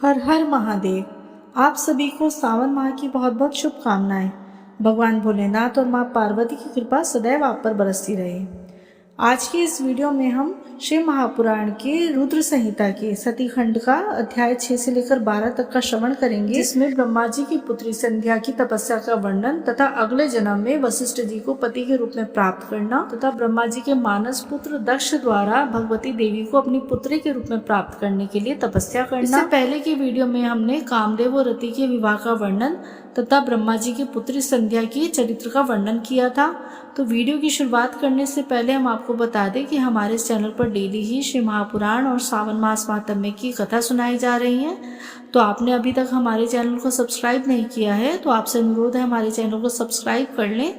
हर हर महादेव। आप सभी को सावन माह की बहुत बहुत शुभकामनाएं। भगवान भोलेनाथ और माँ पार्वती की कृपा सदैव आप पर बरसती रहे। आज की इस वीडियो में हम शिव महापुराण के रुद्र संहिता के सती खंड का अध्याय 6 से लेकर 12 तक का श्रवण करेंगे, जिसमें ब्रह्मा जी की पुत्री संध्या की तपस्या का वर्णन तथा अगले जन्म में वशिष्ठ जी को पति के रूप में प्राप्त करना तथा ब्रह्मा जी के मानस पुत्र दक्ष द्वारा भगवती देवी को अपनी पुत्री के रूप में प्राप्त करने के लिए तपस्या करना। इससे पहले की वीडियो में हमने कामदेव और रति के विवाह का वर्णन तथा ब्रह्मा जी की पुत्री संध्या की चरित्र का वर्णन किया था। तो वीडियो की शुरुआत करने से पहले हम आपको बता दें कि हमारे इस चैनल पर डेली ही शिव महापुराण और सावन मास महात्म्य की कथा सुनाई जा रही है। तो आपने अभी तक हमारे चैनल को सब्सक्राइब नहीं किया है तो आपसे अनुरोध है हमारे चैनल को सब्सक्राइब कर लें,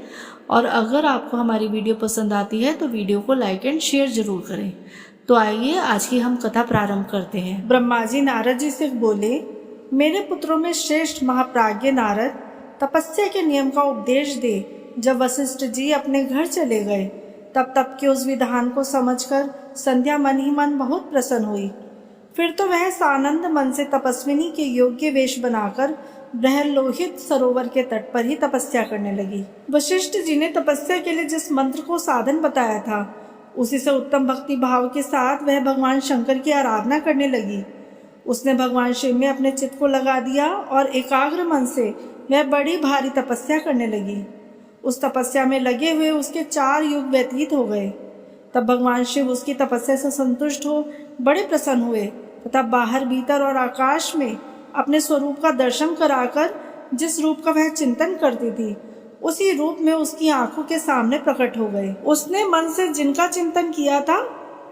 और अगर आपको हमारी वीडियो पसंद आती है तो वीडियो को लाइक एंड शेयर जरूर करें। तो आइए आज की हम कथा प्रारंभ करते हैं। ब्रह्मा जी नारद जी से बोले, मेरे पुत्रों में श्रेष्ठ महाप्राज्ञ नारद, तपस्या के नियम का उपदेश दे। जब वशिष्ठ जी अपने घर चले गए तब के उस विधान को समझकर संध्या मन ही मन बहुत प्रसन्न हुई। फिर तो वह सानंद मन से तपस्विनी के योग्य वेश बनाकर बृहलोहित सरोवर के तट पर ही तपस्या करने लगी। वशिष्ठ जी ने तपस्या के लिए जिस मंत्र को साधन बताया था उसी से उत्तम भक्ति भाव के साथ वह भगवान शंकर की आराधना करने लगी। उसने भगवान शिव में अपने चित्त को लगा दिया और एकाग्र मन से वह बड़ी भारी तपस्या करने लगी। उस तपस्या में लगे हुए उसके 4 युग व्यतीत हो गए। तब भगवान शिव उसकी तपस्या से संतुष्ट हो बड़े प्रसन्न हुए तथा बाहर भीतर और आकाश में अपने स्वरूप का दर्शन कराकर जिस रूप का वह चिंतन करती थी उसी रूप में उसकी आंखों के सामने प्रकट हो गए। उसने मन से जिनका चिंतन किया था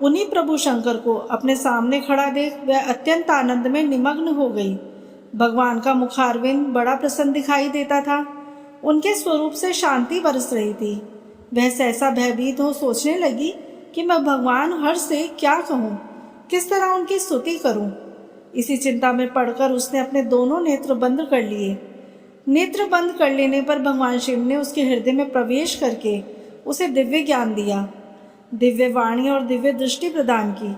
उन्हीं प्रभु शंकर को अपने सामने खड़ा देख वह अत्यंत आनंद में निमग्न हो गई। भगवान का मुखारविंद बड़ा प्रसन्न दिखाई देता था। उनके स्वरूप से शांति बरस रही थी। वह सहसा भयभीत हो सोचने लगी कि मैं भगवान हर से क्या कहूँ, किस तरह उनकी स्तुति करूँ। इसी चिंता में पड़कर उसने अपने दोनों नेत्र बंद कर लिए। नेत्र बंद कर लेने पर भगवान शिव ने उसके हृदय में प्रवेश करके उसे दिव्य ज्ञान दिया, दिव्य वाणी और दिव्य दृष्टि प्रदान की।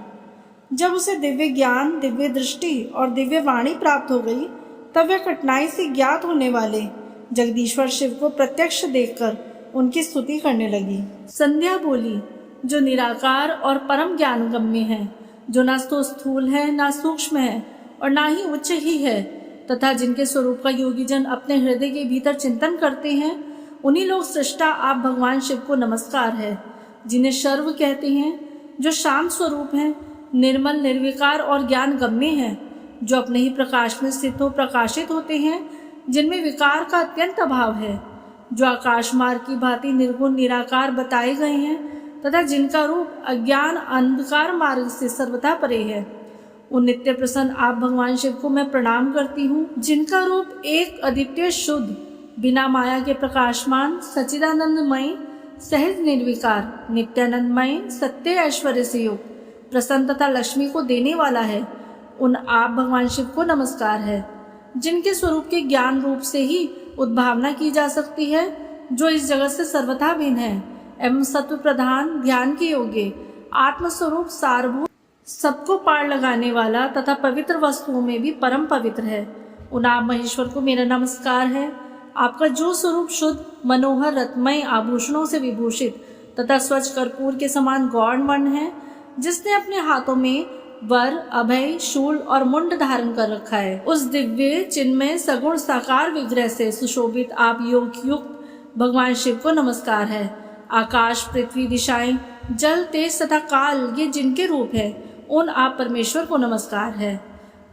जब उसे दिव्य ज्ञान, दिव्य दृष्टि और दिव्य वाणी प्राप्त हो गई तब वह कठिनाई से ज्ञात होने वाले जगदीश्वर शिव को प्रत्यक्ष देखकर उनकी स्तुति करने लगी। संध्या बोली, जो निराकार और परम ज्ञान गम्य है, जो ना तो स्थूल है ना सूक्ष्म है और ना ही उच्च ही है, तथा जिनके स्वरूप का योगी जन अपने हृदय के भीतर चिंतन करते हैं, उन्हीं लोग सृष्टा आप भगवान शिव को नमस्कार है। जिन्हें शर्व कहते हैं, जो शांत स्वरूप हैं, निर्मल निर्विकार और ज्ञान गम्य हैं, जो अपने ही प्रकाश में स्थित हो प्रकाशित होते हैं, जिनमें विकार का अत्यंत अभाव है, जो आकाश मार्ग की भांति निर्गुण निराकार बताए गए हैं तथा जिनका रूप अज्ञान अंधकार मार्ग से सर्वथा परे है, उन नित्य प्रसन्न आप भगवान शिव को मैं प्रणाम करती हूँ। जिनका रूप एक अद्वितीय शुद्ध, बिना माया के प्रकाशमान, सच्चिदानंदमय, सहज निर्विकार, नित्यानंदमय, सत्य ऐश्वर्य से युक्त, प्रसन्न तथा लक्ष्मी को देने वाला है, उन आप भगवान शिव को नमस्कार है। जिनके स्वरूप के ज्ञान रूप से ही उद्भावना की जा सकती है, जो इस जगत से सर्वथा भिन्न है एवं सत्व प्रधान, ध्यान के योग्य, आत्मस्वरूप सारभूत, सबको पार लगाने वाला तथा पवित्र वस्तुओं में भी परम पवित्र है, उन आप महेश्वर को मेरा नमस्कार है। आपका जो स्वरूप शुद्ध, मनोहर, रत्नमय, आभूषणों से विभूषित तथा स्वच्छ कर्पूर के समान गौरवर्ण है, जिसने अपने हाथों में वर, अभय, शूल और मुंड धारण कर रखा है, उस दिव्य चिन्मय सगुण साकार विग्रह से सुशोभित आप योग युक्त भगवान शिव को नमस्कार है। आकाश, पृथ्वी, दिशाएं, जल, तेज तथा काल ये जिनके रूप है, उन आप परमेश्वर को नमस्कार है।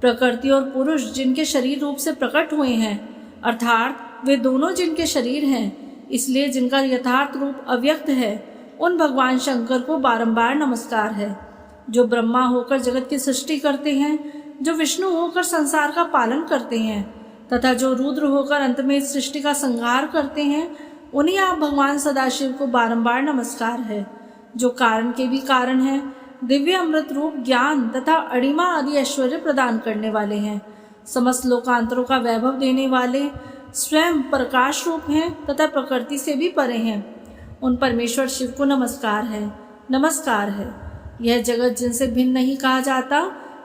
प्रकृति और पुरुष जिनके शरीर रूप से प्रकट हुए हैं, अर्थात वे दोनों जिनके शरीर हैं, इसलिए जिनका यथार्थ रूप अव्यक्त है, उन भगवान शंकर को बारंबार नमस्कार है। जो ब्रह्मा होकर जगत की सृष्टि करते हैं, जो विष्णु होकर संसार का पालन करते हैं तथा जो रुद्र होकर अंत में इस सृष्टि का संहार करते हैं, उन्हीं आप भगवान सदाशिव को बारंबार नमस्कार है। जो कारण के भी कारण हैं, दिव्य अमृत रूप ज्ञान तथा अणिमा आदि ऐश्वर्य प्रदान करने वाले हैं, समस्त लोकांतरों का वैभव देने वाले, स्वयं प्रकाश रूप हैं तथा प्रकृति से भी परे हैं, उन परमेश्वर शिव को नमस्कार है, नमस्कार है। यह जगत जिनसे भिन्न नहीं कहा जाता,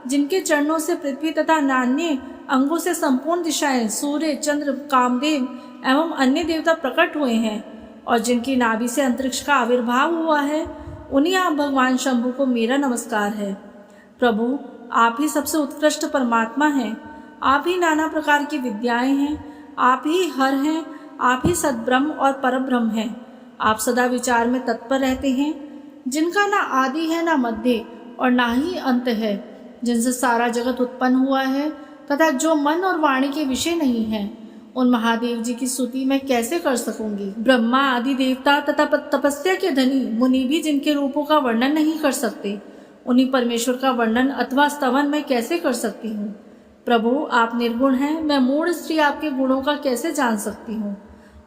जिनके चरणों से पृथ्वी तथा नान्य अंगों से संपूर्ण दिशाएं, सूर्य, चंद्र, कामदेव एवं अन्य देवता प्रकट हुए हैं और जिनकी नाभि से अंतरिक्ष का आविर्भाव हुआ है, उन्हीं आप भगवान शंभु को मेरा नमस्कार है। प्रभु, आप ही सबसे उत्कृष्ट परमात्मा हैं, आप ही नाना प्रकार की विद्याएं हैं, आप ही हर हैं, आप ही सद्ब्रह्म और परब्रह्म हैं। आप सदा विचार में तत्पर रहते हैं, जिनका ना आदि है ना मध्य और ना ही अंत है, जिनसे सारा जगत उत्पन्न हुआ है तथा जो मन और वाणी के विषय नहीं है, उन महादेव जी की स्तुति मैं कैसे कर सकूंगी। ब्रह्मा आदि देवता तथा तपस्या के धनी मुनि भी जिनके रूपों का वर्णन नहीं कर सकते, उन्हीं परमेश्वर का वर्णन अथवा स्तवन मैं कैसे कर सकती हूँ। प्रभु, आप निर्गुण हैं, मैं मूढ़ स्त्री आपके गुणों का कैसे जान सकती हूँ।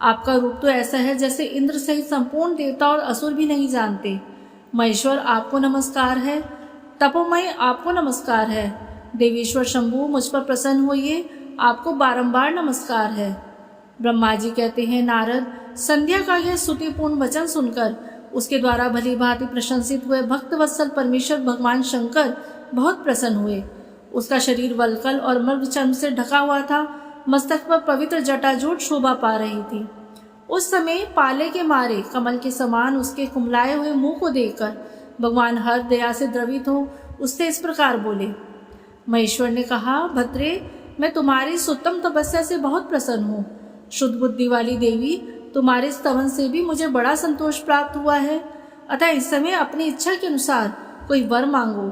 आपका रूप तो ऐसा है जैसे इंद्र सहित संपूर्ण देवता और असुर भी नहीं जानते। महेश्वर, आपको नमस्कार है। तपोमय, आपको नमस्कार है। देवेश्वर शंभु, मुझ पर प्रसन्न होइए, आपको बारंबार नमस्कार है। ब्रह्मा जी कहते हैं, नारद, संध्या का यह स्तुतिपूर्ण वचन सुनकर उसके द्वारा भली भांति प्रशंसित हुए भक्त वत्सल परमेश्वर भगवान शंकर बहुत प्रसन्न हुए। उसका शरीर वल्कल और मृग चर्म से ढका हुआ था, मस्तक पर पवित्र जटाजूट शोभा पा रही थी। उस समय पाले के मारे कमल के समान उसके कुमलाए हुए मुंह को देखकर भगवान हर दया से द्रवित हो उससे इस प्रकार बोले। महेश्वर ने कहा, भद्रे, मैं तुम्हारी सुत्तम तपस्या से बहुत प्रसन्न हूँ। शुद्ध बुद्धि वाली देवी, तुम्हारे स्तवन से भी मुझे बड़ा संतोष प्राप्त हुआ है। अतः इस समय अपनी इच्छा के अनुसार कोई वर मांगो,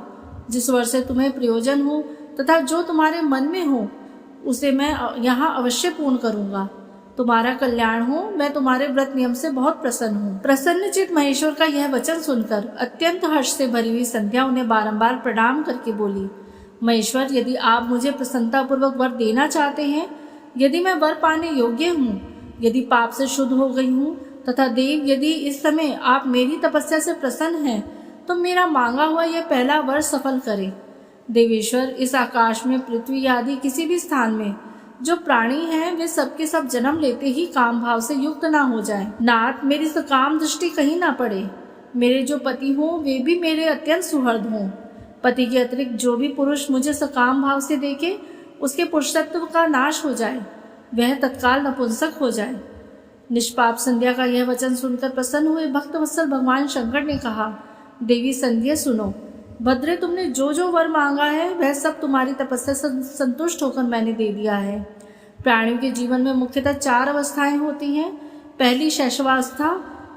जिस वर से तुम्हें प्रयोजन हो तथा जो तुम्हारे मन में हो उसे मैं यहाँ अवश्य पूर्ण करूँगा। तुम्हारा कल्याण हो, मैं तुम्हारे व्रत नियम से बहुत प्रसन्न हूँ। प्रसन्नचित महेश्वर का यह वचन सुनकर अत्यंत हर्ष से भरी हुई संध्या उन्हें बारंबार प्रणाम करके बोली, महेश्वर, यदि आप मुझे प्रसन्नतापूर्वक वर देना चाहते हैं, यदि मैं वर पाने योग्य हूँ, यदि पाप से शुद्ध हो गई हूँ तथा देव, यदि इस समय आप मेरी तपस्या से प्रसन्न हैं, तो मेरा मांगा हुआ यह पहला वर सफल करें। देवेश्वर, इस आकाश में, पृथ्वी आदि किसी भी स्थान में जो प्राणी हैं, वे सबके सब जन्म लेते ही काम भाव से युक्त ना हो जाएं। नाथ, मेरी सकाम दृष्टि कहीं ना पड़े। मेरे जो पति हों वे भी मेरे अत्यंत सुहृद हों। पति के अतिरिक्त जो भी पुरुष मुझे सकाम भाव से देखे, उसके पुरुषत्व का नाश हो जाए, वह तत्काल नपुंसक हो जाए। निष्पाप संध्या का यह वचन सुनकर प्रसन्न हुए भक्त वत्सल भगवान शंकर ने कहा, देवी संध्या, सुनो। भद्रे, तुमने जो जो वर मांगा है वह सब तुम्हारी तपस्या से संतुष्ट होकर मैंने दे दिया है। प्राणियों के जीवन में मुख्यतः 4 अवस्थाएं होती हैं। पहली शैशवावस्था,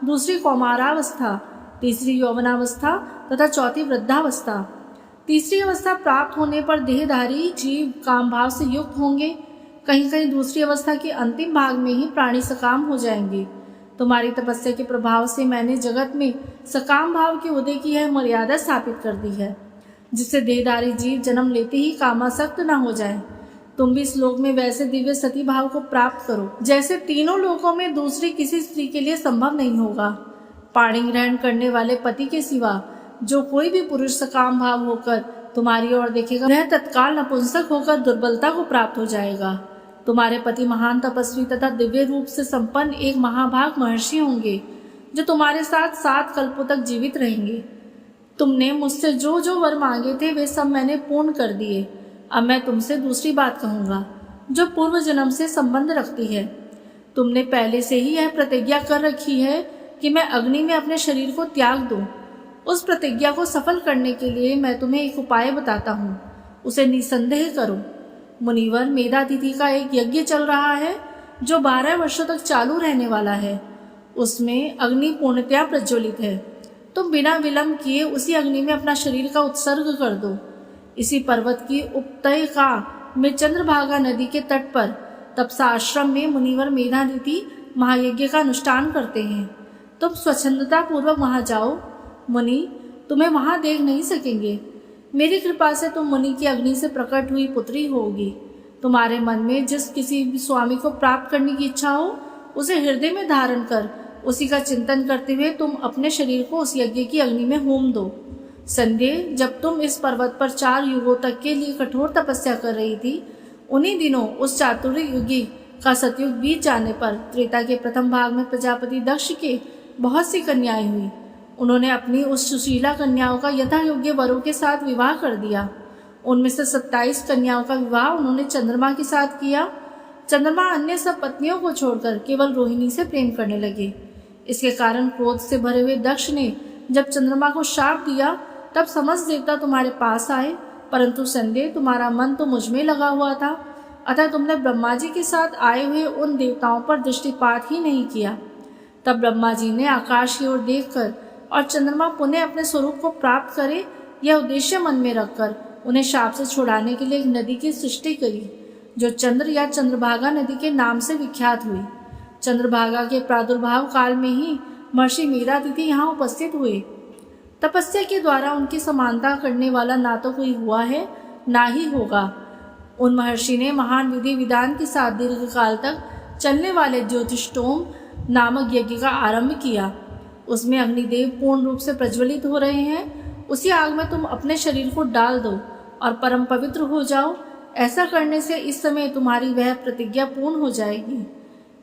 दूसरी कौमारावस्था, तीसरी यौवनावस्था तथा चौथी वृद्धावस्था। तीसरी अवस्था प्राप्त होने पर देहधारी जीव काम भाव से युक्त होंगे। कहीं कहीं दूसरी अवस्था के अंतिम भाग में ही प्राणी सकाम हो जाएंगे। तुम्हारी तपस्या के प्रभाव से मैंने जगत में सकाम भाव के उदय की यह मर्यादा स्थापित कर दी है, जिससे देहधारी जीव जन्म लेते ही कामासक्त न हो जाए। तुम भी इस लोक में वैसे दिव्य सती भाव को प्राप्त करो जैसे तीनों लोकों में दूसरी किसी स्त्री के लिए संभव नहीं होगा। पाणी ग्रहण करने वाले पति के सिवा जो कोई भी पुरुष सकाम भाव होकर तुम्हारी ओर देखेगा, वह तत्काल नपुंसक होकर दुर्बलता को प्राप्त हो जाएगा। तुम्हारे पति महान तपस्वी तथा दिव्य रूप से संपन्न एक महाभाग महर्षि होंगे, जो तुम्हारे साथ 7 कल्पों तक जीवित रहेंगे। तुमने मुझसे जो जो वर मांगे थे वे सब मैंने पूर्ण कर दिए। अब मैं तुमसे दूसरी बात कहूँगा, जो पूर्व जन्म से संबंध रखती है। तुमने पहले से ही यह प्रतिज्ञा कर रखी है कि मैं अग्नि में अपने शरीर को त्याग दूं। उस प्रतिज्ञा को सफल करने के लिए मैं तुम्हें एक उपाय बताता हूँ, उसे निसंदेह करो। मुनिवर, मेधातिथि का एक यज्ञ चल रहा है जो 12 वर्षों तक चालू रहने वाला है। उसमें अग्नि पूर्णतया प्रज्वलित है। तुम बिना विलंब किए उसी अग्नि में अपना शरीर का उत्सर्ग कर दो। इसी पर्वत की उपत्यका में चंद्रभागा नदी के तट पर तपसा आश्रम में मुनिवर मेधातिथि महायज्ञ का अनुष्ठान करते हैं। तुम स्वच्छंदता पूर्वक वहां जाओ। मुनि तुम्हें वहां देख नहीं सकेंगे। मेरी कृपा से तुम मुनि की अग्नि से प्रकट हुई पुत्री होगी। तुम्हारे मन में जिस किसी भी स्वामी को प्राप्त करने की इच्छा हो, उसे हृदय में धारण कर उसी का चिंतन करते हुए तुम अपने शरीर को उस यज्ञ की अग्नि में होम दो। संध्या, जब तुम इस पर्वत पर 4 युगों तक के लिए कठोर तपस्या कर रही थी, उन्हीं दिनों उस चातुर्य युगी का सतयुग बीत जाने पर त्रेता के प्रथम भाग में प्रजापति दक्ष के बहुत सी कन्याएं हुई। उन्होंने अपनी उस सुशीला कन्याओं का यथा योग्य वरों के साथ विवाह कर दिया। उनमें से 27 कन्याओं का विवाह उन्होंने चंद्रमा के साथ किया। चंद्रमा अन्य सब पत्नियों को छोड़कर केवल रोहिणी से प्रेम करने लगे। इसके कारण क्रोध से भरे हुए दक्ष ने जब चंद्रमा को शाप दिया तब समस्त देवता तुम्हारे पास आए, परंतु संदेह तुम्हारा मन तो मुझ में लगा हुआ था, अतः तुमने ब्रह्मा जी के साथ आए हुए उन देवताओं पर दृष्टिपात ही नहीं किया। तब ब्रह्मा जी ने आकाश की ओर देखकर और चंद्रमा पुनः अपने स्वरूप को प्राप्त करे यह उद्देश्य मन में रखकर उन्हें शाप से छुड़ाने के लिए एक नदी की सृष्टि करी, जो चंद्र या चंद्रभागा नदी के नाम से विख्यात हुई। चंद्रभागा के प्रादुर्भाव काल में ही महर्षि मेधातिथि यहाँ उपस्थित हुए। तपस्या के द्वारा उनकी समानता करने वाला ना तो कोई हुआ है ना ही होगा। उन महर्षि ने महान विधि विधान के साथ दीर्घ काल तक चलने वाले ज्योतिष्टोम नामक यज्ञ का आरंभ किया। उसमें अग्निदेव पूर्ण रूप से प्रज्वलित हो रहे हैं। उसी आग में तुम अपने शरीर को डाल दो और परम पवित्र हो जाओ। ऐसा करने से इस समय तुम्हारी वह प्रतिज्ञा पूर्ण हो जाएगी।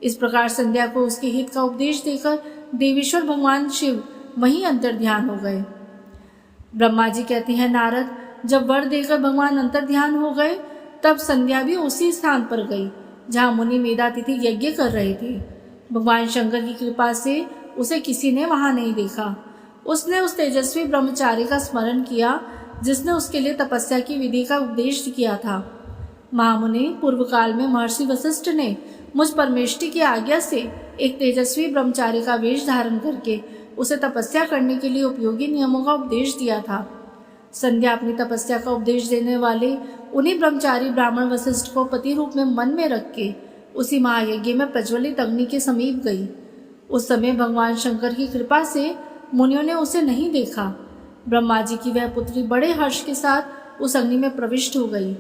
इस प्रकार संध्या को उसके हित का उपदेश देकर देवेश्वर भगवान शिव वहीं अंतर ध्यान हो गए। ब्रह्मा जी कहते हैं, नारद, जब वर देकर भगवान अंतर ध्यान हो गए तब संध्या भी उसी स्थान पर गई जहाँ मुनि मेधातिथि यज्ञ कर रहे थे। भगवान शंकर की कृपा से उसे किसी ने वहां नहीं देखा। उसने उस तेजस्वी ब्रह्मचारी का स्मरण किया जिसने उसके लिए तपस्या की विधि का उपदेश किया था। महामुनि, पूर्व काल में महर्षि वशिष्ठ ने मुझ परमेष्टि की आज्ञा से एक तेजस्वी ब्रह्मचारी का वेश धारण करके उसे तपस्या करने के लिए उपयोगी नियमों का उपदेश दिया था। संध्या अपनी तपस्या का उपदेश देने वाले उन्हीं ब्रह्मचारी ब्राह्मण वशिष्ठ को पति रूप में मन में रख के उसी महायज्ञ में प्रज्वलित अग्नि के समीप गई। उस समय भगवान शंकर की कृपा से मुनियों ने उसे नहीं देखा। ब्रह्मा जी की वह पुत्री बड़े हर्ष के साथ उस अग्नि में प्रविष्ट हो गई।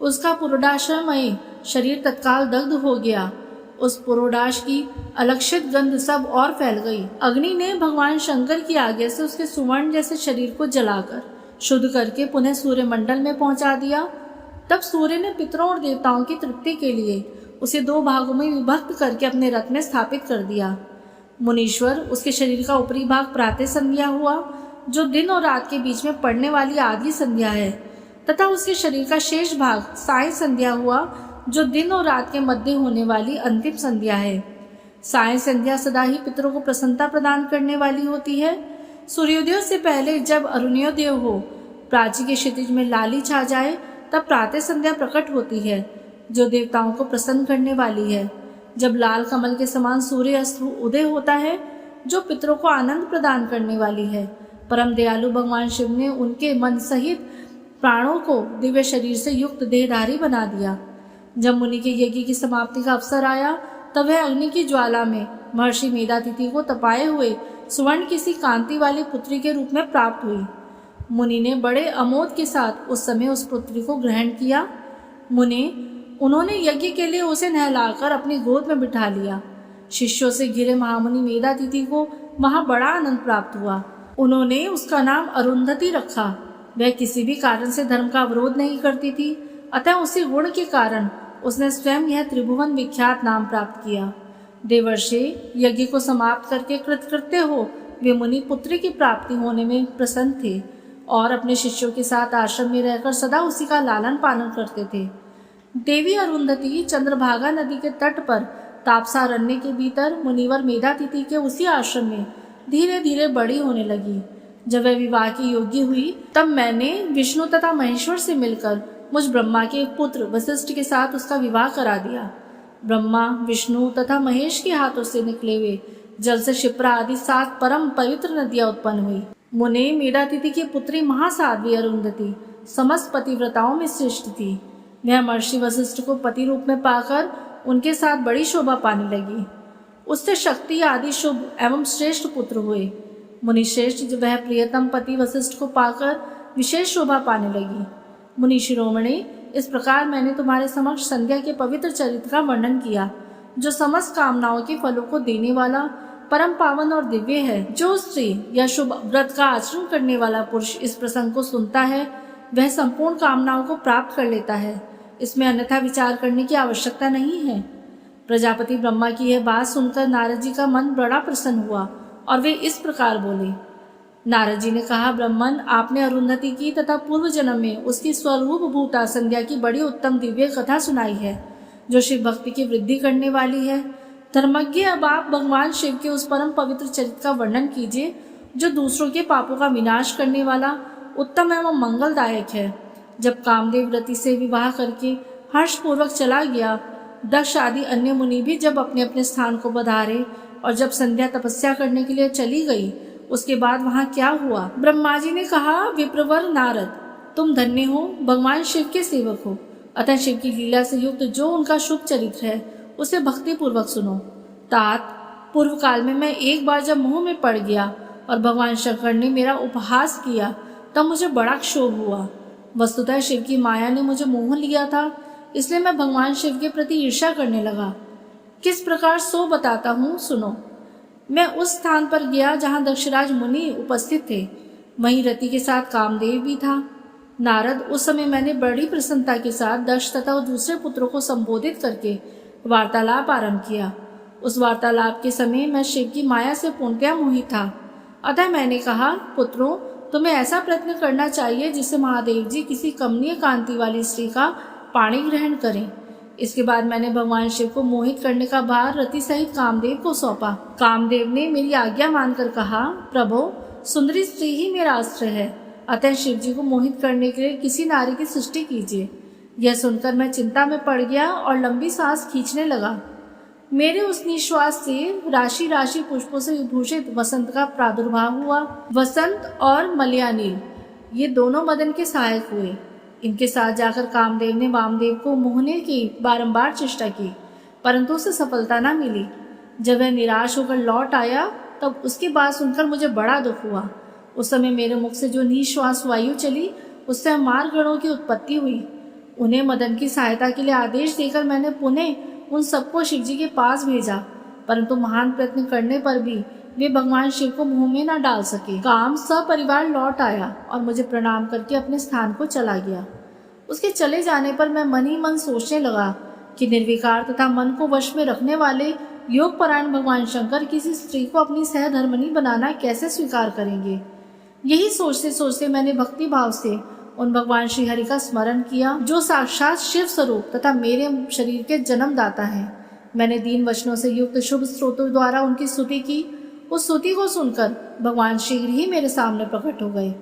उसका पुरोडाशमय शरीर तत्काल दग्ध हो गया। उस पुरोडाश की अलक्षित गंध सब और फैल गई। अग्नि ने भगवान शंकर की आज्ञा से उसके सुवर्ण जैसे शरीर को जलाकर शुद्ध करके पुनः सूर्यमंडल में पहुंचा दिया। तब सूर्य ने पितरों और देवताओं की तृप्ति के लिए उसे 2 भागों में विभक्त करके अपने रथ में स्थापित कर दिया। मुनीश्वर, उसके शरीर का ऊपरी भाग प्रातः संध्या हुआ, जो दिन और रात के बीच में पड़ने वाली आधी संध्या है, तथा उसके शरीर का शेष भाग साय संध्या हुआ, जो दिन और रात के मध्य होने वाली अंतिम संध्या है। साय संध्या सदा ही पितरों को प्रसन्नता प्रदान करने वाली होती है। सूर्योदय से पहले जब अरुणोदय हो, प्राची के क्षितिज में लाली छा जाए, तब प्रातः संध्या प्रकट होती है, जो देवताओं को प्रसन्न करने वाली है। जब लाल कमल के समान सूर्य अस्त उदय होता है, जो पितरों को आनंद प्रदान करने वाली है। परम दयालु भगवान शिव ने उनके मन सहित प्राणों को दिव्य शरीर से युक्त देहधारी बना दिया। जब मुनि के यज्ञ की समाप्ति का अवसर आया, तब वह अग्नि की ज्वाला में महर्षि मेधातिथि को तपाए हुए स्वर्ण किसी कांति वाली पुत्री के रूप में प्राप्त हुई। मुनि ने बड़े अमोद के साथ उस समय उस पुत्री को ग्रहण किया। उन्होंने यज्ञ के लिए उसे नहलाकर अपनी गोद में बिठा लिया। शिष्यों से घिरे महामुनि मेधातिथि को वहां बड़ा आनंद प्राप्त हुआ। उन्होंने उसका नाम अरुंधति रखा। वह किसी भी कारण से धर्म का विरोध नहीं करती थी, अतः उसी गुण के कारण उसने स्वयं यह त्रिभुवन विख्यात नाम प्राप्त किया। देवर्षि, यज्ञ को समाप्त करके कृतकृत्य हो वे मुनि पुत्री की प्राप्ति होने में प्रसन्न थे और अपने शिष्यों के साथ आश्रम में रहकर सदा उसी का लालन पालन करते थे। देवी अरुंधति चंद्रभागा नदी के तट पर तापसारण्य के भीतर मुनिवर मेधातिथि के उसी आश्रम में धीरे धीरे बड़ी होने लगी। जब वह विवाह की योग्य हुई, तब मैंने विष्णु तथा महेश्वर से मिलकर मुझ ब्रह्मा के पुत्र वशिष्ठ के साथ उसका विवाह करा दिया। ब्रह्मा, विष्णु तथा महेश के हाथों से निकले हुए जल से शिप्रा आदि 7 परम पवित्र नदियां उत्पन्न हुई। मुने मेधातिथि की पुत्री महासाध्वी अरुंधति समस्त पतिव्रताओं में श्रेष्ठ थी। वह महर्षि वशिष्ठ को पति रूप में पाकर उनके साथ बड़ी शोभा पाने लगी। उससे शक्ति आदि शुभ एवं श्रेष्ठ पुत्र हुए। मुनि श्रेष्ठ वह प्रियतम पति वशिष्ठ को पाकर विशेष शोभा पाने लगी। मुनि शिरोमणि, इस प्रकार मैंने तुम्हारे समक्ष संध्या के पवित्र चरित्र का वर्णन किया, जो समस्त कामनाओं के फलों को देने वाला परम पावन और दिव्य है। जो स्त्री या शुभ व्रत का आचरण करने वाला पुरुष इस प्रसंग को सुनता है, वह संपूर्ण कामनाओं को प्राप्त कर लेता है। इसमें अन्यथा विचार करने की आवश्यकता नहीं है। प्रजापति ब्रह्मा की यह बात सुनकर नारद जी का मन बड़ा प्रसन्न हुआ और वे इस प्रकार बोले, नारद जी ने कहा, ब्रह्मन, आपने अरुंधति की तथा पूर्व जन्म में उसकी स्वरूप भूता संध्या की बड़ी उत्तम दिव्य कथा सुनाई है, जो शिव भक्ति की वृद्धि करने वाली है। धर्मज्ञ, अब आप भगवान शिव के उस परम पवित्र चरित्र का वर्णन कीजिए, जो दूसरों के पापों का विनाश करने वाला, उत्तम एवं मंगलदायक है। जब कामदेव रति से विवाह करके हर्षपूर्वक चला गया, दक्ष आदि अन्य मुनि भी जब अपने अपने स्थान को बधारे और जब संध्या तपस्या करने के लिए चली गई, उसके बाद वहां क्या हुआ? ब्रह्मा जी ने कहा, विप्रवर नारद, तुम धन्य हो, भगवान शिव के सेवक हो, अतः शिव की लीला से युक्त जो उनका शुभ चरित्र है उसे भक्ति पूर्वक सुनो। तात, पूर्व काल में मैं एक बार जब मोह में पड़ गया और भगवान शंकर ने मेरा उपहास किया, तब मुझे बड़ा क्षोभ हुआ। वस्तुतः शिव की माया ने मुझे मोह लिया था, इसलिए मैं भगवान शिव के प्रति ईर्ष्या करने लगा। किस प्रकार सो बताता हूँ, सुनो। मैं उस स्थान पर गया जहाँ दक्षराज मुनि उपस्थित थे। वहीं रति के साथ कामदेव भी था। नारद, उस समय मैंने बड़ी प्रसन्नता के साथ दक्ष तथा दूसरे पुत्रों को संबोधित करके वार्तालाप आरंभ किया। उस वार्तालाप के समय मैं शिव की माया से पूर्णतया मोहित था। अतः मैंने कहा, पुत्रों, तुम्हें ऐसा प्रयत्न करना चाहिए जिससे महादेव जी किसी कमनीय कांति वाली स्त्री का पाणी ग्रहण करें। इसके बाद मैंने भगवान शिव को मोहित करने का भार रति सहित कामदेव को सौंपा। कामदेव ने मेरी आज्ञा मानकर कहा, प्रभो, सुंदरी स्त्री ही मेरा अस्त्र है, अतः शिव जी को मोहित करने के लिए किसी नारी की सृष्टि कीजिए। यह सुनकर मैं चिंता में पड़ गया और लंबी सांस खींचने लगा। मेरे उस निश्वास से राशि राशि पुष्पों से विभूषित वसंत का प्रादुर्भाव हुआ। वसंत और मलयानील ये दोनों मदन के सहायक हुए। इनके साथ जाकर कामदेव ने वामदेव को मोहने की बारंबार चेष्टा की, परंतु उसे सफलता न मिली। जब वह निराश होकर लौट आया, तब उसकी बात सुनकर मुझे बड़ा दुख हुआ। उस समय मेरे मुख से जो निश्वास वायु चली, उससे मार्गणों की उत्पत्ति हुई। उन्हें मदन की सहायता के लिए आदेश देकर मैंने पुनः उन सबको शिव जी के पास भेजा, परंतु महान प्रयत्न करने पर भी वे भगवान शिव को मुंह में न डाल सके। काम सपरिवार लौट आया और मुझे प्रणाम करके अपने स्थान को चला गया। उसके चले जाने पर मैं मन ही मन सोचने लगा कि निर्विकार तथा मन को वश में रखने वाले योग परायण भगवान शंकर किसी स्त्री को अपनी सहधर्मिणी बनाना कैसे स्वीकार करेंगे। यही सोचते सोचते मैंने भक्ति भाव से उन भगवान श्री हरि का स्मरण किया, जो साक्षात शिव स्वरूप तथा मेरे शरीर के जन्मदाता हैं। मैंने दीन वचनों से युक्त शुभ स्रोतों द्वारा उनकी स्तुति की। उस स्तुति को सुनकर भगवान शीघ्र ही मेरे सामने प्रकट हो गए।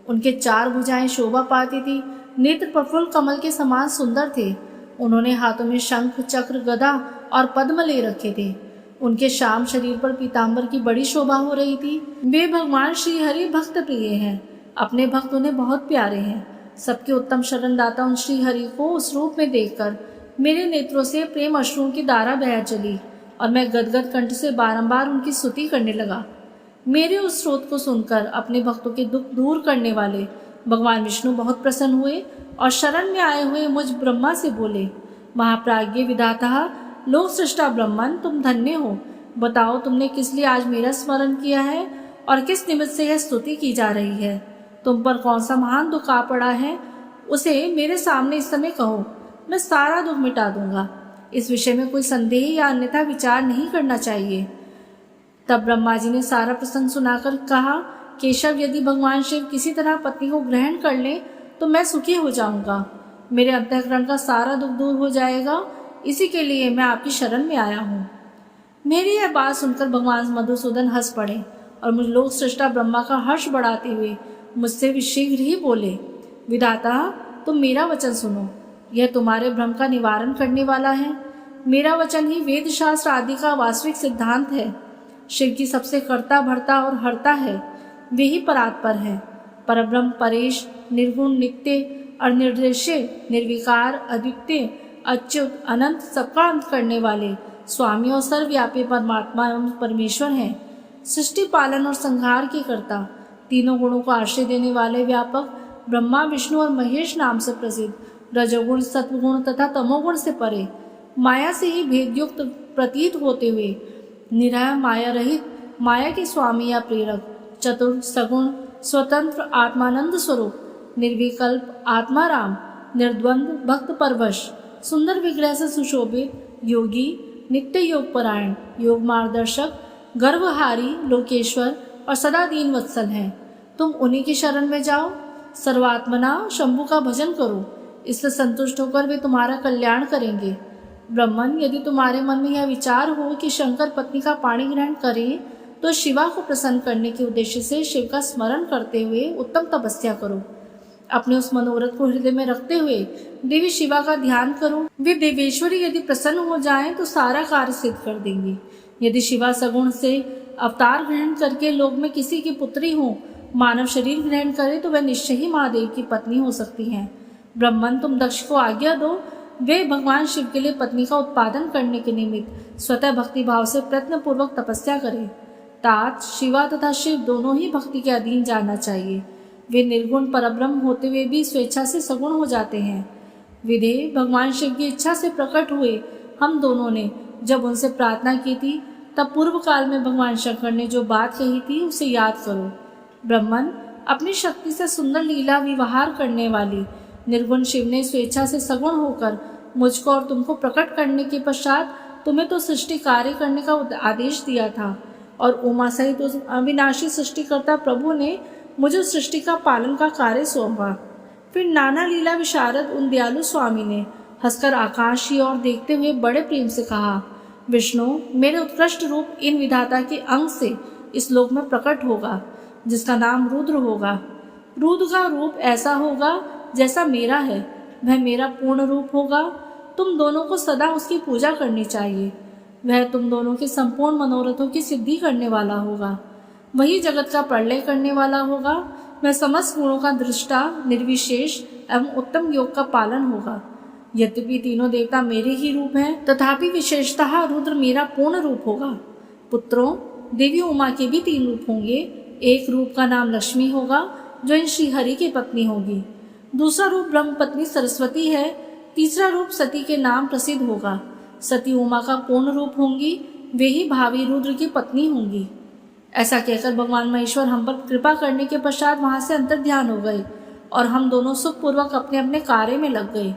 उनके 4 भुजाएं शोभा पाती थी, नेत्र प्रफुल्ल कमल के समान सुंदर थे। उन्होंने हाथों में शंख, चक्र, गदा और पद्म ले रखे थे। उनके श्याम शरीर पर पीताम्बर की बड़ी शोभा हो रही थी। वे भगवान श्री हरि भक्त प्रिय हैं, अपने भक्त उन्हें बहुत प्यारे हैं। सबके उत्तम शरणदाता उन श्री हरि को उस रूप में देखकर मेरे नेत्रों से प्रेम अश्रुओं की धारा बह चली और मैं गदगद कंठ से बारंबार उनकी स्तुति करने लगा। मेरे उस स्रोत को सुनकर अपने भक्तों के दुख दूर करने वाले भगवान विष्णु बहुत प्रसन्न हुए और शरण में आए हुए मुझ ब्रह्मा से बोले, महाप्राज्ञ विधाता, लोक सृष्टा ब्रह्मन, तुम धन्य हो। बताओ, तुमने किस लिए आज मेरा स्मरण किया है और किस निमित्त से यह स्तुति की जा रही है? तुम पर कौन सा महान दुख आ पड़ा है, उसे मेरे सामने इस समय कहो, मैं सारा दुख मिटा दूंगा। इस विषय में कोई संदेह या अन्यथा विचार नहीं करना चाहिए। तब ब्रह्मा जी ने सारा प्रसंग सुनाकर कहा, केशव, यदि भगवान शिव किसी तरह पत्नी को ग्रहण कर ले तो मैं सुखी हो जाऊंगा। मेरे अंतःकरण का सारा दुख दूर हो जाएगा। इसी के लिए मैं आपकी शरण में आया हूँ। मेरी यह बात सुनकर भगवान मधुसूदन हंस पड़े और मुझ लोक सृष्टा ब्रह्मा का हर्ष बढ़ाते हुए मुझसे शीघ्र ही बोले, विधाता, तुम मेरा वचन सुनो, यह तुम्हारे भ्रम का निवारण करने वाला है। मेरा वचन ही वेद शास्त्र आदि का वास्तविक सिद्धांत है। शिव की सबसे कर्ता, भर्ता और हर्ता है, वे ही परात्पर है। परब्रह्म, परेश, निर्गुण, नित्य और निर्देश्य, निर्विकार, अद्वितीय, अच्युत, अनंत, सबका अंत करने वाले स्वामी और सर्वव्यापी परमात्मा एवं परमेश्वर हैं। सृष्टि, पालन और संहार के कर्ता, तीनों गुणों को आश्रय देने वाले व्यापक, ब्रह्मा, विष्णु और महेश नाम से प्रसिद्ध, रजोगुण, सत्वगुण तथा तमोगुण से परे, माया से ही भेदयुक्त प्रतीत होते हुए, निरह, माया रहित, माया के स्वामी या प्रेरक, चतुर, सगुण, स्वतंत्र, आत्मानंद स्वरूप, निर्विकल्प, आत्माराम, निर्द्वंद, भक्त परवश, सुंदर विग्रह से सुशोभित, योगी, नित्य योग परायण, योग मार्गदर्शक, गर्वहारी, लोकेश्वर और सदा दीन वत्सल हैं। तुम उन्हीं की शरण में जाओ। सर्वात्मना शंभु का भजन करो, इससे संतुष्ट होकर वे तुम्हारा कल्याण करेंगे। ब्रह्मन, यदि तुम्हारे मन में यह विचार हो कि शंकर पत्नी का पाणी ग्रहण करें, तो शिवा को प्रसन्न करने के उद्देश्य से शिव का स्मरण करते हुए उत्तम तपस्या करो। अपने उस मनोरथ को हृदय में रखते हुए देवी शिवा का ध्यान करो। वे देवेश्वरी यदि प्रसन्न हो जाएं तो सारा कार्य सिद्ध कर देंगी। यदि शिवा सगुण से अवतार ग्रहण करके लोक में किसी की पुत्री हो, मानव शरीर ग्रहण करे, तो वह निश्चय ही महादेव की पत्नी हो सकती हैं। ब्रह्मन, तुम दक्ष को आज्ञा दो, वे भगवान शिव के लिए पत्नी का उत्पादन करने के निमित्त स्वतः भक्ति भाव से प्रयत्न पूर्वक तपस्या करें। तात शिवा तथा शिव दोनों ही भक्ति के अधीन जाना चाहिए। वे निर्गुण परब्रह्म होते हुए भी स्वेच्छा से सगुण हो जाते हैं। विधे भगवान शिव की इच्छा से प्रकट हुए हम दोनों ने जब उनसे प्रार्थना की थी, तब पूर्व काल में भगवान शंकर ने जो बात कही थी उसे याद करो। ब्रह्मन, अपनी शक्ति से सुंदर लीला व्यवहार करने वाली निर्गुण शिव ने स्वेच्छा से सगुण होकर मुझको और तुमको प्रकट करने के पश्चात तुम्हें तो सृष्टि कार्य करने का आदेश दिया था, और उमा सहित उस अविनाशी सृष्टिकर्ता प्रभु ने मुझे सृष्टि का पालन का कार्य सौंपा। फिर नाना लीला विशारद उन दयालु स्वामी ने हंसकर आकाश की ओर देखते हुए बड़े प्रेम से कहा, विष्णु, मेरे उत्कृष्ट रूप इन विधाता के अंग से इस लोक में प्रकट होगा, जिसका नाम रुद्र होगा। रुद्र का रूप ऐसा होगा जैसा मेरा है, वह मेरा पूर्ण रूप होगा। तुम दोनों को सदा उसकी पूजा करनी चाहिए। वह तुम दोनों के संपूर्ण मनोरथों की सिद्धि करने वाला होगा। वही जगत का प्रलय करने वाला होगा। वह समस्त गुणों का दृष्टा, निर्विशेष एवं उत्तम योग का पालन होगा। यद्यपि तीनों देवता मेरे ही रूप हैं, तथापि विशेषतः रुद्र मेरा पूर्ण रूप होगा। पुत्रों, देवी उमा के भी 3 रूप होंगे। एक रूप का नाम लक्ष्मी होगा, जो इन श्रीहरि की पत्नी होगी। दूसरा रूप ब्रह्म पत्नी सरस्वती है। तीसरा रूप सती के नाम प्रसिद्ध होगा। सती उमा का पूर्ण रूप होंगी, वे ही भावी रुद्र की पत्नी होंगी। ऐसा कहकर भगवान महेश्वर हम पर कृपा करने के पश्चात वहां से अंतर्ध्यान हो गए और हम दोनों सुखपूर्वक अपने अपने कार्य में लग गए।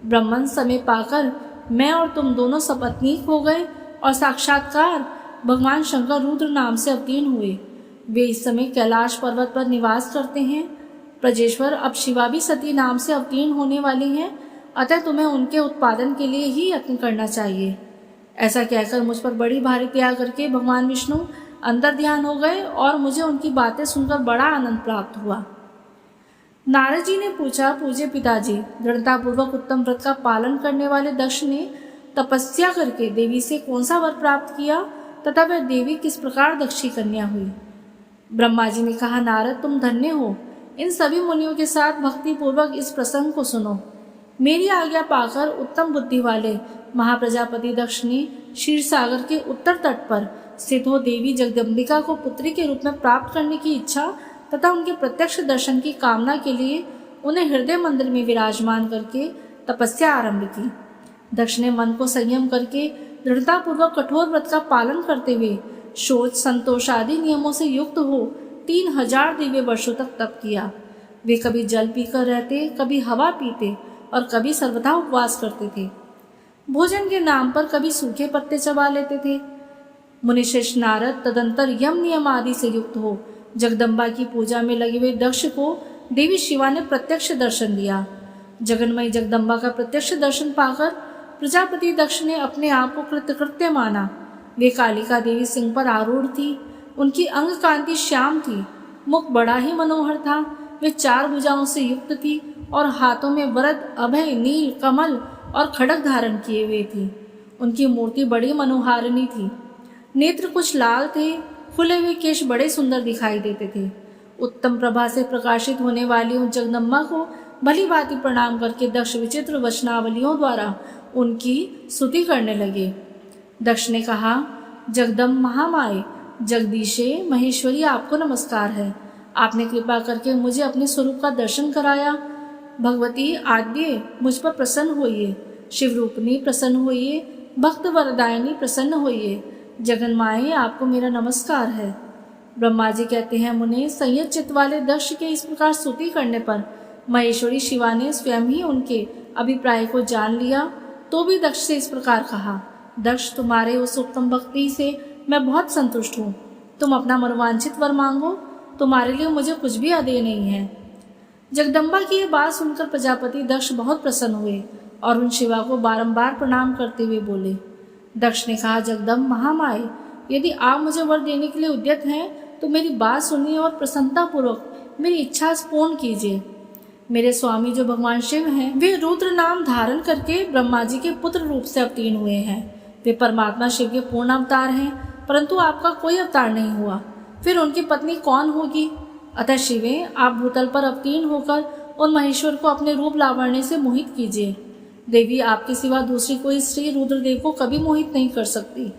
ब्रह्मन, समय पाकर मैं और तुम दोनों सपत्नीक हो गए और साक्षात्कार भगवान शंकर रुद्र नाम से अवतीर्ण हुए। वे इस समय कैलाश पर्वत पर निवास करते हैं। प्रजेश्वर, अब शिवा भी सती नाम से अवतीर्ण होने वाली हैं, अतः तुम्हें उनके उत्पादन के लिए ही यत्न करना चाहिए। ऐसा कहकर मुझ पर बड़ी भारी दया करके भगवान विष्णु अंदर ध्यान हो गए और मुझे उनकी बातें सुनकर बड़ा आनंद प्राप्त हुआ। नारद जी ने पूछा, पूज्य पिताजी, दृढ़तापूर्वक उत्तम व्रत का पालन करने वाले दक्ष ने तपस्या करके देवी से कौन सा वर प्राप्त किया तथा वह देवी किस प्रकार दक्ष की कन्या हुई? ब्रह्मा जी ने कहा, नारद, तुम धन्य हो। इन सभी मुनियों के साथ भक्ति पूर्वक इस प्रसंग को सुनो। मेरी आज्ञा पाकर उत्तम बुद्धि वाले महाप्रजापति दक्ष ने क्षीर सागर के उत्तर तट पर स्थित हो देवी जगदम्बिका को पुत्री के रूप में प्राप्त करने की इच्छा तथा उनके प्रत्यक्ष दर्शन की कामना के लिए उन्हें हृदय मंदिर में विराजमान करके तपस्या आरंभ की। दक्ष ने मन को संयम करके दृढ़तापूर्वक कठोर व्रत का पालन करते हुए शोच, संतोष आदि नियमों से युक्त हो 3000 दिव्य वर्षों तक तप किया। वे कभी जल पीकर रहते, कभी हवा पीते और कभी सर्वथा उपवास करते थे। भोजन के नाम पर कभी सूखे पत्ते चबा लेते थे। मुनिश्रेष्ठ नारद तदंतर यम नियम आदि से युक्त हो जगदम्बा की पूजा में लगे हुए दक्ष को देवी शिवा ने प्रत्यक्ष दर्शन दिया। जगन्मयी जगदम्बा का प्रत्यक्ष दर्शन पाकर प्रजापति दक्ष ने अपने आप को कृतकृत्य माना। वे कालिका देवी सिंह पर आरूढ़ थी। उनकी अंग कांति श्याम थी, मुख बड़ा ही मनोहर था। वे 4 भुजाओं से युक्त थी और हाथों में वरद, अभय, नील, कमल और खड्ग धारण किए हुए थी। उनकी मूर्ति बड़ी मनोहारिणी थी। नेत्र कुछ लाल थे, खुले हुए केश बड़े सुंदर दिखाई देते थे। उत्तम प्रभा से प्रकाशित होने वाली उन जगदम्बा को भली भांति प्रणाम करके दक्ष विचित्र वचनावलियों द्वारा उनकी स्तुति करने लगे। दक्ष ने कहा, जगदम्ब महामाये, जगदीशे, महेश्वरी, आपको नमस्कार है। आपने कृपा करके मुझे अपने स्वरूप का दर्शन कराया। भगवती आद्य, मुझ पर प्रसन्न होइए। शिवरूपनी प्रसन्न होइए। भक्त वरदायिनी प्रसन्न होइए। जगन्माये, आपको मेरा नमस्कार है। ब्रह्मा जी कहते हैं, मुने, संयत चित्त वाले दक्ष के इस प्रकार स्तुति करने पर महेश्वरी शिवा ने स्वयं ही उनके अभिप्राय को जान लिया, तो भी दक्ष से इस प्रकार कहा, दक्ष, तुम्हारे उस उत्तम भक्ति से मैं बहुत संतुष्ट हूँ। तुम अपना मनोवांछित वर मांगो। तुम्हारे लिए मुझे कुछ भी अदेय नहीं है। जगदम्बा की यह बात सुनकर प्रजापति दक्ष बहुत प्रसन्न हुए और उन शिवा को बारंबार प्रणाम करते हुए बोले। दक्ष ने कहा, जगदम्ब महामाये, यदि आप मुझे वर देने के लिए उद्यत हैं तो मेरी बात सुनिए और प्रसन्नतापूर्वक मेरी इच्छा पूर्ण कीजिए। मेरे स्वामी जो भगवान शिव हैं, वे रुद्र नाम धारण करके ब्रह्मा जी के पुत्र रूप से अवतीर्ण हुए हैं। वे परमात्मा शिव के पूर्ण अवतार हैं, परंतु आपका कोई अवतार नहीं हुआ। फिर उनकी पत्नी कौन होगी? अतः शिवे, आप भूतल पर अवतीर्ण होकर उन महेश्वर को अपने रूप लावण्य से मोहित कीजिए। देवी, आपके सिवा दूसरी कोई स्त्री रुद्रदेव को कभी मोहित नहीं कर सकती,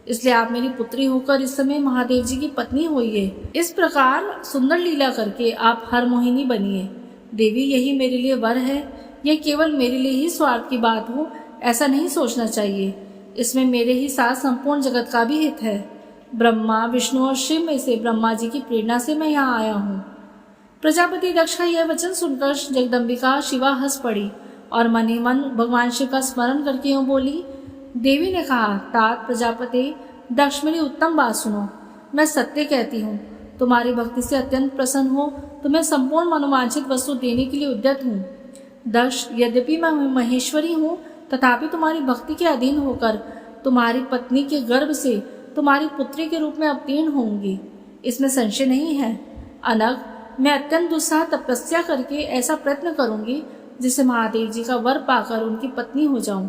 इसलिए आप मेरी पुत्री होकर इस समय महादेव जी की पत्नी होइए। इस प्रकार सुंदर लीला करके आप हर मोहिनी बनिए। देवी, यही मेरे लिए वर है। यह केवल मेरे लिए ही स्वार्थ की बात हो ऐसा नहीं सोचना चाहिए। इसमें मेरे ही साथ संपूर्ण जगत का भी हित है। ब्रह्मा, विष्णु और शिव में से ब्रह्मा जी की प्रेरणा से मैं यहाँ आया हूँ। प्रजापति दक्ष का यह वचन सुनकर जगदम्बिका शिवा हंस पड़ी और मन ही मन भगवान शिव का स्मरण करके यूँ बोली। देवी ने कहा, तात प्रजापति दक्ष, मेरी उत्तम बात सुनो। मैं सत्य कहती हूँ, तुम्हारी भक्ति से अत्यंत प्रसन्न हो तो मैं संपूर्ण मनोवांछित वस्तु देने के लिए उद्यत हूँ। दक्ष, यद्यपि मैं महेश्वरी हूँ तथापि तुम्हारी भक्ति के अधीन होकर तुम्हारी पत्नी के गर्भ से तुम्हारी पुत्री के रूप में अवतीर्ण होंगी, इसमें संशय नहीं है। अनग, मैं अत्यंत दुस्साह तपस्या करके ऐसा प्रयत्न करूंगी जिससे महादेव जी का वर पाकर उनकी पत्नी हो जाऊं।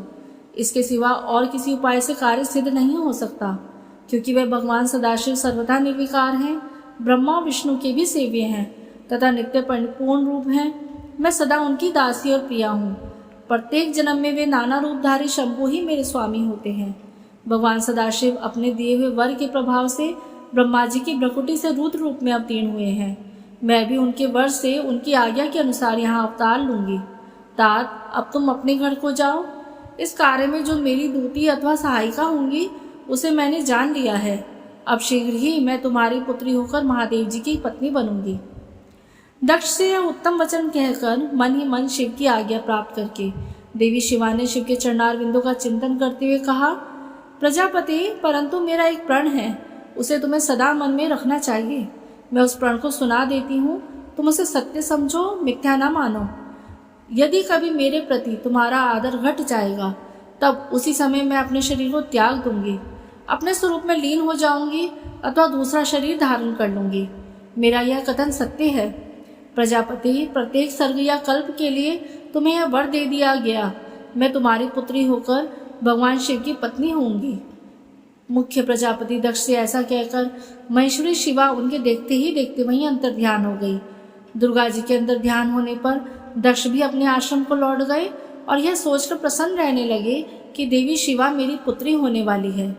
इसके सिवा और किसी उपाय से कार्य सिद्ध नहीं हो सकता, क्योंकि वे भगवान सदाशिव सर्वथा निर्विकार हैं, ब्रह्मा और विष्णु के भी सेव्य हैं तथा नित्य परिपूर्ण रूप हैं। मैं सदा उनकी दासी और प्रिया हूँ। प्रत्येक जन्म में वे नाना रूपधारी शंभु ही मेरे स्वामी होते हैं। भगवान सदाशिव अपने दिए हुए वर के प्रभाव से ब्रह्मा जी की भ्रकुटी से रुद्र रूप में अवतीर्ण हुए हैं। मैं भी उनके वर से उनकी आज्ञा के अनुसार यहाँ अवतार लूंगी। तात, अब तुम अपने घर को जाओ। इस कार्य में जो मेरी दूती अथवा सहायिका होंगी उसे मैंने जान लिया है। अब शीघ्र ही मैं तुम्हारी पुत्री होकर महादेव जी की पत्नी बनूंगी। दक्ष से यह उत्तम वचन कहकर मन ही मन शिव की आज्ञा प्राप्त करके देवी शिवा ने शिव के चरणार बिंदु का चिंतन करते हुए कहा, प्रजापति, परंतु मेरा एक प्रण है, उसे तुम्हें सदा मन में रखना चाहिए। मैं उस प्रण को सुना देती हूँ, तुम उसे सत्य समझो, मिथ्या न मानो। यदि कभी मेरे प्रति तुम्हारा आदर घट जाएगा तब उसी समय मैं अपने शरीर को त्याग दूंगी, अपने स्वरूप में लीन हो जाऊंगी अथवा दूसरा शरीर धारण कर लूंगी। मेरा यह कथन सत्य है। प्रजापति, प्रत्येक सर्ग या कल्प के लिए तुम्हें यह वर दे दिया गया। मैं तुम्हारी पुत्री होकर भगवान शिव की पत्नी होंगी। मुख्य प्रजापति दक्ष से ऐसा कहकर महेश्वरी शिवा उनके देखते ही देखते वहीं अंतर ध्यान हो गई। दुर्गा जी के अंदर ध्यान होने पर दक्ष भी अपने आश्रम को लौट गए और यह सोचकर प्रसन्न रहने लगे कि देवी शिवा मेरी पुत्री होने वाली है।